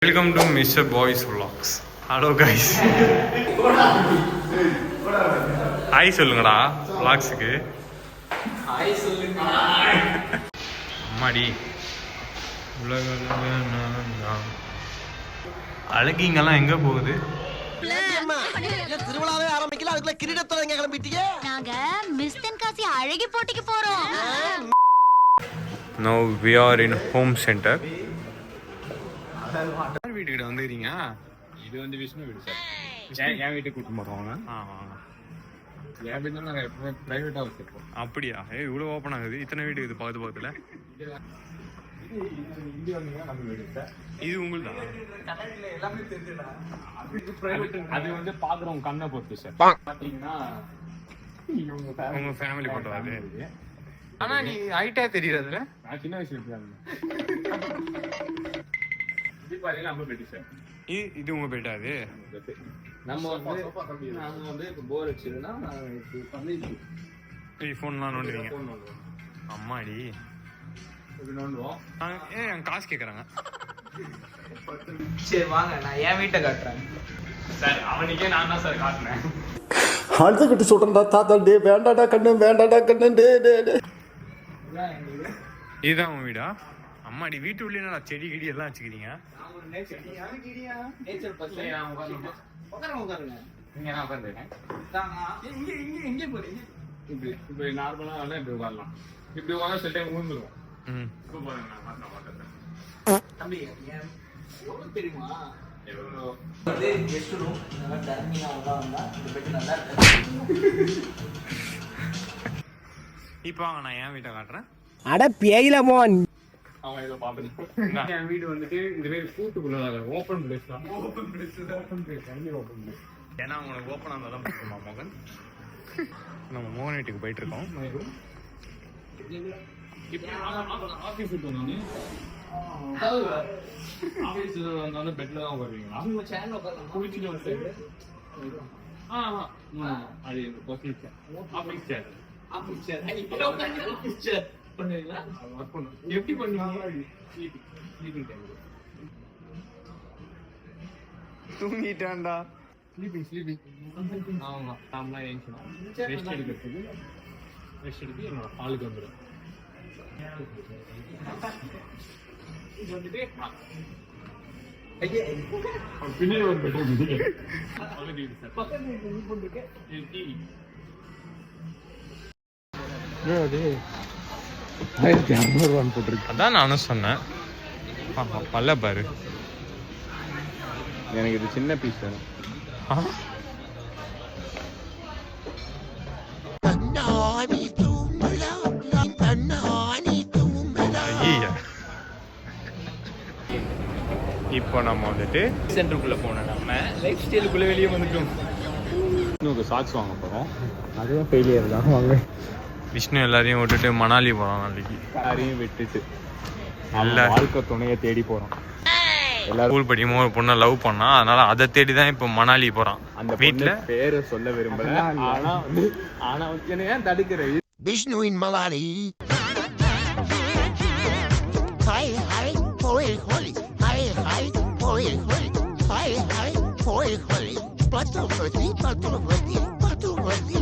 Welcome to mister boys vlogs. Hello guys, hi சொல்லுங்கடா vlogsக்கு. Hi சொல்லுங்க. அம்மாடி அழகிங்கெல்லாம் எங்க போகுது? திருவிழாவே ஆரம்பிக்கல, அதுக்குள்ள கிரீடத்தோட எங்க கிளம்பிட்டீங்க? நாங்க மிஸ் தென்காசி அழகி போட்டிக்கு போறோம். Now we are in home center. வீட்டுக்கிட்ட வந்துக்கிறீங்க. இது வந்து விஷ்ணு வீடு சார். என் வீட்டுக்கு கூட்டிட்டு போறோம். என் வீட்டுல நாங்கள் எப்பவுமே பிரைவேட்டா வச்சிருப்போம். அப்படியா? இவ்வளோ ஓப்பன் ஆகுது, இத்தனை வீடு இது பக்கத்து பக்கத்துல. இங்கே வந்தீங்கன்னா நம்ம வீடு சார். இது உங்களுக்கு எல்லாமே தெரிஞ்சுடா. அது வந்து பாக்குறவங்க கண்ணை பொறுத்து சார். பாத்தீங்கன்னா உங்க ஃபேமிலி போட்டோ அது. ஆனா நீ ஹைட்டா தெரியறதுல நான் சின்ன வயசுல எப்படி நம்ம பெட்டி சார். இது உங்க பேட்டா? அது நம்ம வந்து இப்போ போர் அடிச்சதுன்னா ஃபோன்லாம் நோண்டுவீங்க? அம்மாடி நோண்டுவோம். ஏன் காசு கேட்குறாங்க? சரி வாங்க, நான் என் வீட்டை காட்டுறேன் சார். அவனுக்கே நான் தான் சார் காட்டினேன். அழுத கட்டி சொல்றா தாத்தா, டே வேண்டாடா கண்ணு, வேண்டாடா கண்ணு, டே டே டே. இதுதான் உங்க வீடா? அம்மாடி, வீட்டு உள்ளே என்னடா செடி கிடி எல்லாம் வச்சுக்கிறீங்க? நேச்சர் பத்தி உட்காருங்க. இங்க நான் உட்காந்துருக்கேன். இங்கே போறீங்க. இப்படி நார்மலா வேணா இப்படி உட்காரலாம். இப்படி உட்காந்து சில டைம் ஊந்துருவோம். ம், இப்போ பாருங்க, நான் பார்த்தேன். தம்பி எவ்வளவு தெரியுமா? எவ்வளோ வந்து கெஸ்ட் ரூம் நல்லா தர்மியா வந்தா இந்த பெட்டு நல்லா இருக்கு. இப்போ வாங்க, நான் என் வீட்டை காட்டுறேன். அட பேயில மோன். அவன் ஏதோ பாத்துட்டு. என் வீடு வந்துட்டு இதுவே கூட்டுக்குள்ள ஓப்பன் பிளேஸ் தான். Open place open place. ஏன்னா உனக்கு ஓப்பனாக இருந்தால் தான் பிடிக்குமா மகன்? நம்ம மோகன் வீட்டுக்கு போயிட்டு இருக்கோம். இப்போ ஆஃபீஸ் விட்டு ஆஃபீஸ் வந்தாலும் பெட்ல தான் உட்காருவீங்களா? உங்க சேனல் உட்காருங்க. குளிச்சுட்டு வந்து அது ஆஃபீஸ் சேர். ஆஃபீஸ் சேர். இப்போ உட்கார்ந்து ஆஃபீஸ் சேர் பண்ணுவீங்களா? ஒர்க் பண்ணும். எப்படி பண்ணுவீங்க? Sleeping time. தூங்கிட்டான்டா. ஸ்லீப்பிங் ஆமா. நாமலாம் ஏஞ்சிடும். ரெஸ்ட் எடுக்கிறதுக்கு ரெஸ்ட் எடுத்து என்னோட ஹாலுக்கு வந்துடும். இது வந்துட்டு பின்னாடி ஒரு பெட்ரூம் டிவி. அதான் நானும் சொன்னேன். பல்ல பாரு. எனக்கு இது சின்ன பீஸ் வேணும். இப்போ நம்ம வந்துட்டு சென்டருக்குள்ள போனோம். நம்ம லைஃப் ஸ்டைலுக்குள்ள வெளியே வந்துட்டோம். இன்னொரு சாக்ஸ் வாங்க போகிறோம். அதுவும் ஃபெயிலியர் தான். வாங்க. விஷ்ணு எல்லாரையும் விட்டுட்டு மணாலி போகிறோம் நாளைக்கு. யாரையும் விட்டுட்டு இல்ல, வாழ்க்கை துணையை தேடி போகிறோம். எல்லாரும் ஸ்கூல் படிக்கும்போது ஒரு பொண்ணை லவ் பண்ணா, அதனால அதை தேடி தான் இப்போ மணாலி போகிறான். அந்த வீட்டில் பேரை சொல்ல விரும்பல. ஆனா என்ன ஏன் தடுக்கிற? விஷ்ணுவின் மலாரி. ஹாய் ஹாய் போய் ஹோலி, ஹாய் ஹாய் போய் ஹோலி, ஹாய் ஹாய் போய் ஹோலி. பத்து பத்தி பத்து பத்தி பத்து பத்தி